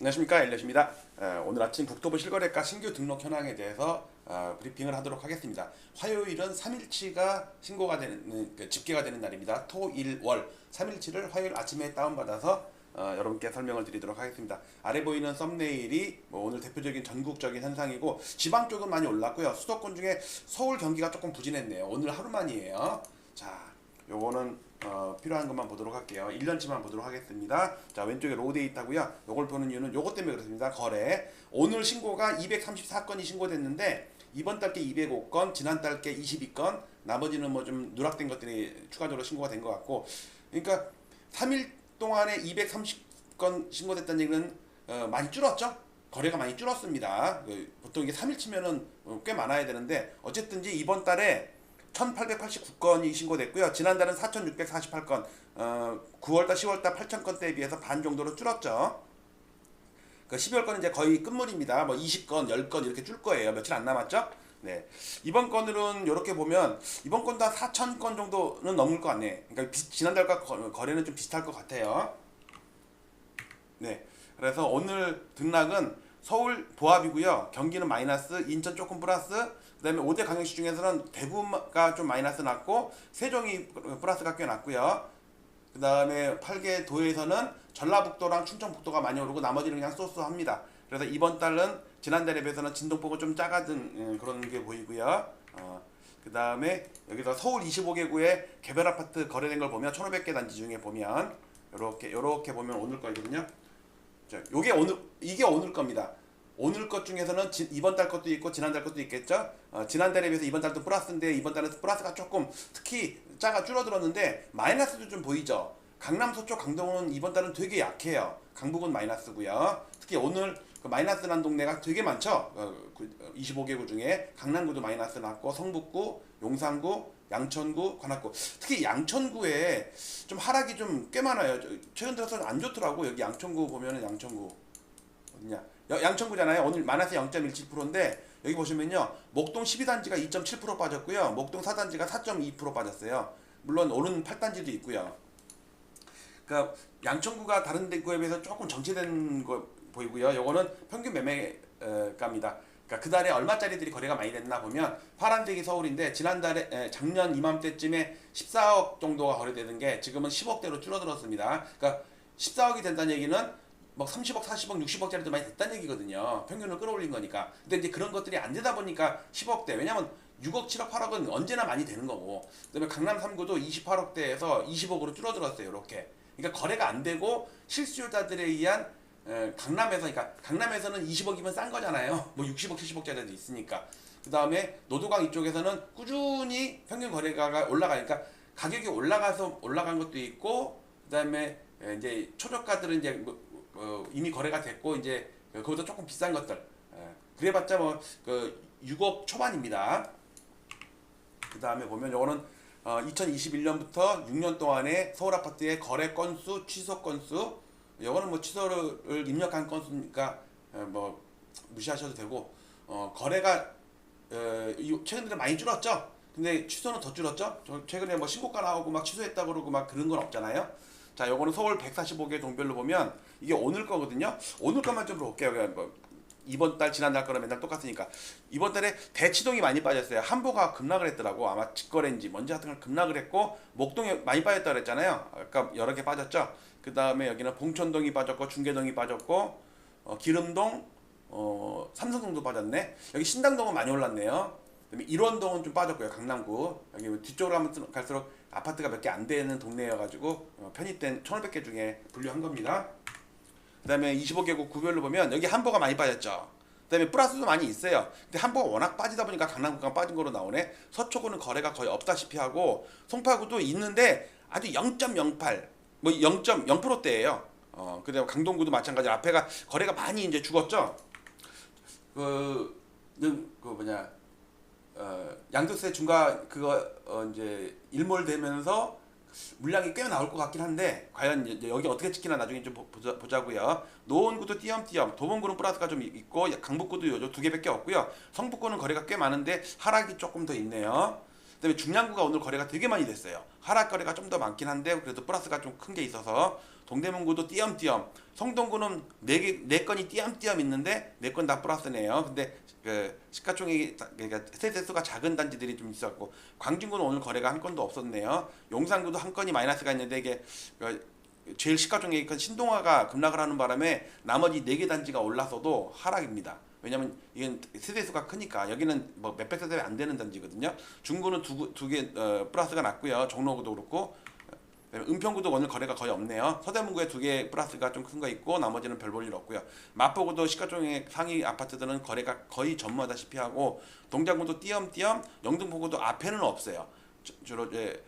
안녕하십니까, 엘리엇입니다. 오늘 아침 국토부 실거래가 신규 등록 현황에 대해서 브리핑을 하도록 하겠습니다. 화요일은 3일치가 신고가 되는 집계가 되는 날입니다. 토, 일, 월 3일치를 화요일 아침에 다운받아서 여러분께 설명을 드리도록 하겠습니다. 아래 보이는 썸네일이 오늘 대표적인 전국적인 현상이고, 지방 쪽은 많이 올랐고요. 수도권 중에 서울, 경기가 조금 부진했네요. 오늘 하루만이에요. 자, 요거는 필요한 것만 보도록 할게요. 1년치만 보도록 하겠습니다. 자, 왼쪽에 로우 데이터고요. 요걸 보는 이유는 요것 때문에 그렇습니다. 거래. 오늘 신고가 234건이 신고됐는데 이번 달께 205건, 지난 달께 22건, 나머지는 뭐 좀 누락된 것들이 추가적으로 신고가 된 것 같고, 그러니까 3일 동안에 230건 신고됐다는 얘기는 많이 줄었죠? 거래가 많이 줄었습니다. 보통 이게 3일 치면은 꽤 많아야 되는데, 어쨌든지 이번 달에 1889건이 신고됐고요. 지난달은 4648건, 9월달, 10월달 8000건대에 비해서 반 정도로 줄었죠. 12월건은 이제 거의 끝물입니다. 뭐 20건, 10건 이렇게 줄 거예요. 며칠 안 남았죠? 네. 이번 건으로는 이렇게 보면 이번 건도 한 4000건 정도는 넘을 것 같네. 그러니까 지난달과 거래는 좀 비슷할 것 같아요. 네. 그래서 오늘 등락은 서울 보합이고요. 경기는 마이너스, 인천 조금 플러스, 그 다음에 5대 강역시 중에서는 대구가 좀 마이너스 났고, 세종이 플러스가 꽤 났고요. 그 다음에 8개 도에서는 전라북도랑 충청북도가 많이 오르고 나머지는 그냥 쏘쏘합니다. 그래서 이번 달은 지난달에 비해서는 진동폭은 좀 작아진 그런 게 보이고요. 그 다음에 여기서 서울 25개구의 개별 아파트 거래된 걸 보면 1500개 단지 중에 보면 요렇게 보면 오늘 거거든요. 자, 이게 오늘 겁니다. 오늘 것 중에서는 이번 달 것도 있고 지난달 것도 있겠죠. 지난달에 비해서 이번 달도 플러스인데 이번 달은 플러스가 조금 특히 줄어들었는데 마이너스도 좀 보이죠. 강남, 서초, 강동은 이번 달은 되게 약해요. 강북은 마이너스고요. 특히 오늘 그 마이너스 난 동네가 되게 많죠. 25개구 중에 강남구도 마이너스 났고, 성북구, 용산구, 양천구, 관악구. 특히 양천구에 좀 하락이 좀 꽤 많아요. 최근 들어서 안 좋더라고. 여기 양천구 보면은 양천구 어디냐? 양천구잖아요. 오늘 마이너스 0.17%인데 여기 보시면요, 목동 12단지가 2.7% 빠졌고요. 목동 4단지가 4.2% 빠졌어요. 물론 오른 8단지도 있고요. 그러니까 양천구가 다른 데구에 비해서 조금 정체된 거 보이고요. 요거는 평균 매매가입니다. 그러니까 그달에 얼마짜리들이 거래가 많이 됐나 보면 파란색이 서울인데, 지난달에 작년 이맘때쯤에 14억 정도가 거래되는 게 지금은 10억대로 줄어들었습니다. 그러니까 14억이 된다는 얘기는 막 30억, 40억, 60억짜리도 많이 됐다는 얘기거든요. 평균을 끌어올린 거니까. 근데 이제 그런 것들이 안 되다 보니까 10억대. 왜냐면 6억, 7억, 8억은 언제나 많이 되는 거고. 그다음에 강남 3구도 28억대에서 20억으로 줄어들었어요. 이렇게. 그러니까 거래가 안 되고 실수요자들에 의한 강남에서, 그러니까 강남에서는 20억이면 싼 거잖아요. 뭐 60억, 70억짜리도 있으니까. 그 다음에 노도강 이쪽에서는 꾸준히 평균 거래가가 올라가니까 가격이 올라간 것도 있고, 그 다음에 이제 초저가들은 이제 이미 거래가 됐고, 이제 그보다 조금 비싼 것들, 그래봤자 뭐 6억 초반입니다. 그 다음에 보면 요거는 2021년부터 6년 동안의 서울 아파트의 거래 건수, 취소 건수. 요거는 뭐 취소를 입력한 건수니까 뭐 무시하셔도 되고, 거래가 최근 들에 많이 줄었죠. 근데 취소는 더 줄었죠. 최근에 뭐 신고가 나오고 막 취소했다 그러고 막 그런 건 없잖아요. 자, 요거는 서울 145개 동별로 보면 이게 오늘 거거든요. 오늘 것만 좀 볼게요. 뭐 이번 달, 지난달 거랑 맨날 똑같으니까. 이번 달에 대치동이 많이 빠졌어요. 한보가 급락을 했더라고. 아마 직거래인지 뭔지 하여튼 급락을 했고, 목동이 많이 빠졌다고 그랬잖아요. 아까 여러 개 빠졌죠. 그 다음에 여기는 봉천동이 빠졌고, 중계동이 빠졌고, 기름동, 삼성동도 빠졌네. 여기 신당동은 많이 올랐네요. 그다음에 일원동은 좀 빠졌고요. 강남구. 여기 뒤쪽으로 가면 갈수록 아파트가 몇 개 안 되는 동네여가지고 편입된 1500개 중에 분류한 겁니다. 그 다음에 25개국 구별로 보면 여기 한보가 많이 빠졌죠. 그 다음에 플러스도 많이 있어요. 근데 한보가 워낙 빠지다 보니까 강남구가 빠진 거로 나오네. 서초구는 거래가 거의 없다시피 하고, 송파구도 있는데 아주 0.08, 뭐 0.0%대예요. 그 다음에 강동구도 마찬가지로 앞에가 거래가 많이 이제 죽었죠. 양도세 중과 이제 일몰되면서 물량이 꽤 나올 것 같긴 한데, 과연 이제 여기 어떻게 찍히나 나중에 좀 보자고요. 노원구도 띄엄띄엄, 도봉구는 플러스가 좀 있고, 강북구도 요 두 개밖에 없고요. 성북구는 거래가 꽤 많은데 하락이 조금 더 있네요. 그다음에 중량구가 오늘 거래가 되게 많이 됐어요. 하락 거래가 좀 더 많긴 한데 그래도 플러스가 좀 큰 게 있어서 동대문구도 띄엄띄엄, 성동구는 네 건이 띄엄띄엄 있는데 네 건 다 플러스네요. 근데 그 시가총액이 그러니까 세대 수가 작은 단지들이 좀 있었고, 광진구는 오늘 거래가 한 건도 없었네요. 용산구도 한 건이 마이너스가 있는데 이게 제일 시가총액이 큰 신동아가 급락을 하는 바람에 나머지 4개 단지가 올라서도 하락입니다. 왜냐면 이건 세대수가 크니까. 여기는 뭐 몇백 세대 안 되는 단지거든요. 중구는 두 개 플러스가 났고요. 종로구도 그렇고, 은평구도 오늘 거래가 거의 없네요. 서대문구에 2개 플러스가 좀 큰 거 있고 나머지는 별 볼 일 없고요. 마포구도 시가총액 상위 아파트들은 거래가 거의 전무하다시피 하고, 동작구도 띄엄띄엄, 영등포구도 앞에는 없어요. 주로 이제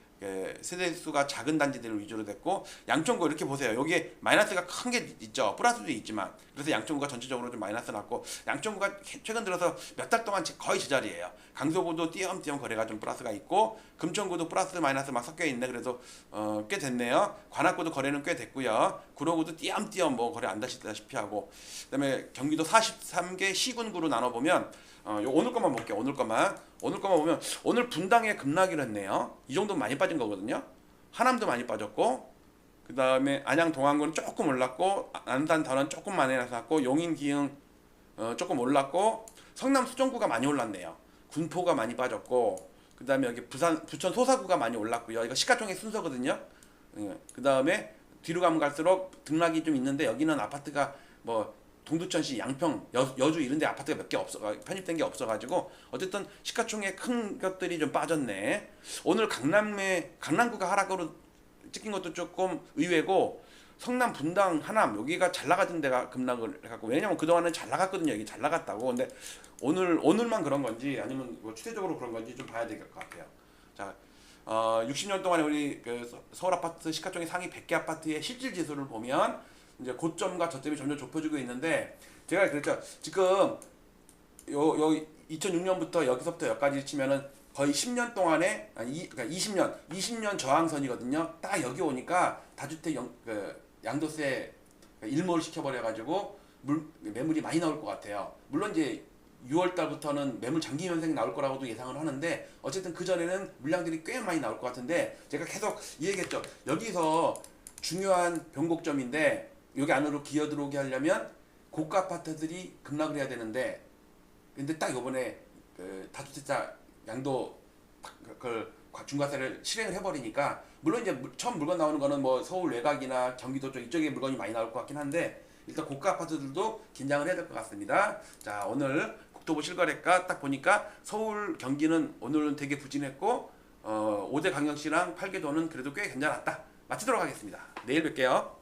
세대수가 작은 단지들 위주로 됐고, 양천구 이렇게 보세요. 여기에 마이너스가 큰 게 있죠. 플러스도 있지만, 그래서 양천구가 전체적으로 좀 마이너스 났고, 양천구가 최근 들어서 몇 달 동안 거의 제자리예요. 강서구도 띄엄띄엄 거래가 좀 플러스가 있고, 금천구도 플러스 마이너스 막 섞여 있네. 그래서 꽤 됐네요. 관악구도 거래는 꽤 됐고요. 구로구도 띄엄띄엄 뭐 거래 안 다시다시피 하고, 그다음에 경기도 43개 시군구로 나눠 보면, 오늘 것만 볼게요. 오늘 것만 보면 오늘 분당에 급락을 했네요. 이 정도면 많이 빠진 거거든요. 하남도 많이 빠졌고, 그 다음에 안양 동안구는 조금 올랐고, 안산 단원 조금 많이 올랐고, 용인 기흥 조금 올랐고, 성남 수정구가 많이 올랐네요. 군포가 많이 빠졌고, 그 다음에 여기 부천 소사구가 많이 올랐고요. 이거 시가총액 순서거든요. 그 다음에 뒤로 가면 갈수록 등락이 좀 있는데, 여기는 아파트가 뭐 동두천시, 양평, 여주 이런 데 아파트가 몇 개 없어, 편입된 게 없어가지고 어쨌든 시가총액 큰 것들이 좀 빠졌네. 오늘 강남구가 하락으로 찍힌 것도 조금 의외고, 성남, 분당, 하남 여기가 잘 나가던 데가 급락을 해갖고, 왜냐면 그동안은 잘 나갔거든요. 여기 잘 나갔다고. 근데 오늘만 그런 건지 아니면 뭐 추세적으로 그런 건지 좀 봐야 될 것 같아요. 자, 60년 동안에 우리 서울 아파트 시가총액 상위 100개 아파트의 실질 지수를 보면 이제 고점과 저점이 점점 좁혀지고 있는데, 제가 그랬죠. 지금 요 2006년부터 여기서부터 여기까지 치면은 거의 10년 동안에 그러니까 20년 저항선이거든요. 딱 여기 오니까 다주택 양도세 일몰 시켜버려 가지고 매물이 많이 나올 것 같아요. 물론 이제 6월 달부터는 매물 장기 현생 나올 거라고도 예상을 하는데, 어쨌든 그 전에는 물량들이 꽤 많이 나올 것 같은데, 제가 계속 이 얘기했죠. 여기서 중요한 변곡점인데, 여기 안으로 기어 들어오게 하려면 고가 아파트들이 급락을 해야 되는데, 근데 딱 요번에 다주택자 양도 그걸 중과세를 실행을 해버리니까, 물론 이제 처음 물건 나오는 거는 뭐 서울 외곽이나 경기도 쪽 이쪽에 물건이 많이 나올 것 같긴 한데, 일단 고가 아파트들도 긴장을 해야 될 것 같습니다. 자, 오늘 국토부 실거래가 딱 보니까 서울, 경기는 오늘은 되게 부진했고, 5대 광역시랑 8개도는 그래도 꽤 괜찮았다. 마치도록 하겠습니다. 내일 뵐게요.